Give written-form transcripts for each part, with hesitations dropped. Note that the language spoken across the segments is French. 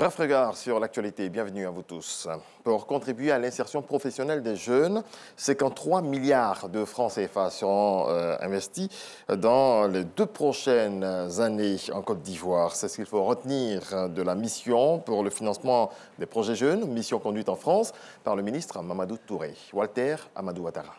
Bref regard sur l'actualité, bienvenue à vous tous. Pour contribuer à l'insertion professionnelle des jeunes, 53 milliards de francs CFA seront investis dans les 2 prochaines années en Côte d'Ivoire. C'est ce qu'il faut retenir de la mission pour le financement des projets jeunes, mission conduite en France par le ministre Mamadou Touré. Walter Amadou Ouattara.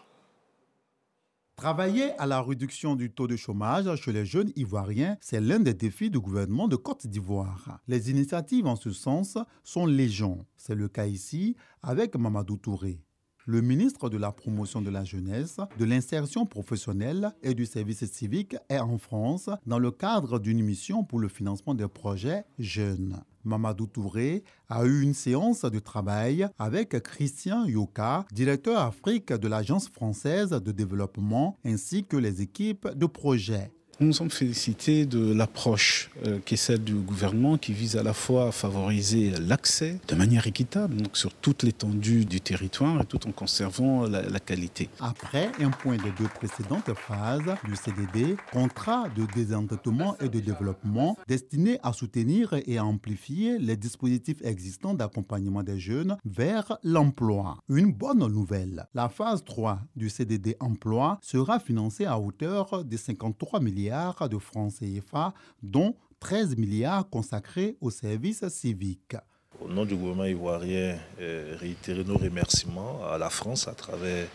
Travailler à la réduction du taux de chômage chez les jeunes Ivoiriens, c'est l'un des défis du gouvernement de Côte d'Ivoire. Les initiatives en ce sens sont légion. C'est le cas ici avec Mamadou Touré. Le ministre de la Promotion de la Jeunesse, de l'Insertion professionnelle et du Service civique est en France dans le cadre d'une mission pour le financement des projets jeunes. Mamadou Touré a eu une séance de travail avec Christian Yoka, directeur Afrique de l'Agence française de développement, ainsi que les équipes de projet. Nous nous sommes félicités de l'approche qui est celle du gouvernement qui vise à la fois à favoriser l'accès de manière équitable, donc sur toute l'étendue du territoire et tout en conservant la qualité. Après un point des 2 précédentes phases du CDD, contrat de désendettement et de développement destiné à soutenir et à amplifier les dispositifs existants d'accompagnement des jeunes vers l'emploi. Une bonne nouvelle, la phase 3 du CDD emploi sera financée à hauteur de 53 milliards de francs CFA, dont 13 milliards consacrés au service civique. Au nom du gouvernement ivoirien, réitérer nos remerciements à la France à travers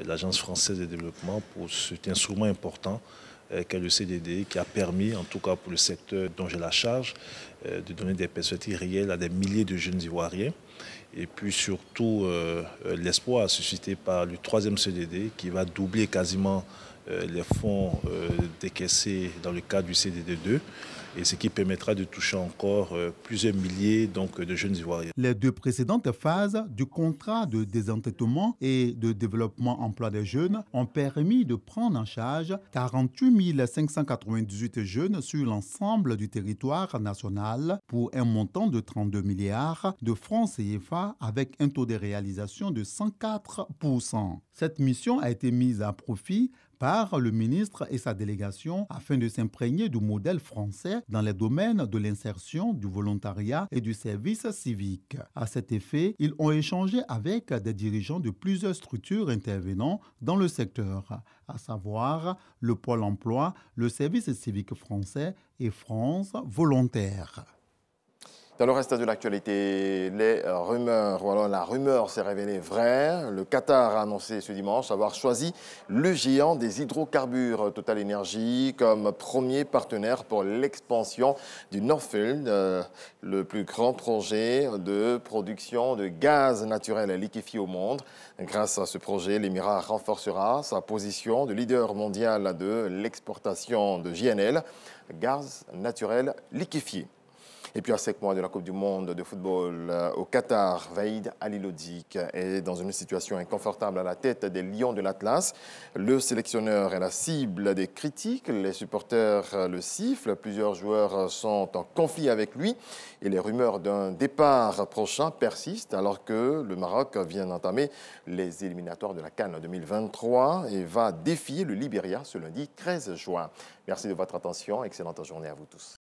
l'Agence française de développement pour cet instrument important qu'est le CDD, qui a permis, en tout cas pour le secteur dont j'ai la charge, de donner des perspectives réelles à des milliers de jeunes Ivoiriens. Et puis surtout l'espoir suscité par le 3e CDD qui va doubler quasiment les fonds décaissés dans le cadre du CDD2, et ce qui permettra de toucher encore plusieurs milliers de jeunes Ivoiriens. Les 2 précédentes phases du contrat de désendettement et de développement emploi des jeunes ont permis de prendre en charge 48 598 jeunes sur l'ensemble du territoire national pour un montant de 32 milliards de francs CFA avec un taux de réalisation de 104%. Cette mission a été mise à profit par le ministre et sa délégation afin de s'imprégner du modèle français dans les domaines de l'insertion, du volontariat et du service civique. À cet effet, ils ont échangé avec des dirigeants de plusieurs structures intervenant dans le secteur, à savoir le Pôle emploi, le service civique français et France Volontaire. Dans le reste de l'actualité, les rumeurs, voilà, la rumeur s'est révélée vraie. Le Qatar a annoncé ce dimanche avoir choisi le géant des hydrocarbures Total Energy comme premier partenaire pour l'expansion du North Field, le plus grand projet de production de gaz naturel liquéfié au monde. Grâce à ce projet, l'Émirat renforcera sa position de leader mondial de l'exportation de GNL, gaz naturel liquéfié. Et puis à 5 mois de la Coupe du Monde de football au Qatar, Vaïd Halilhodžić est dans une situation inconfortable à la tête des Lions de l'Atlas. Le sélectionneur est la cible des critiques, les supporters le sifflent, plusieurs joueurs sont en conflit avec lui et les rumeurs d'un départ prochain persistent alors que le Maroc vient d'entamer les éliminatoires de la CAN 2023 et va défier le Libéria ce lundi 13 juin. Merci de votre attention, excellente journée à vous tous.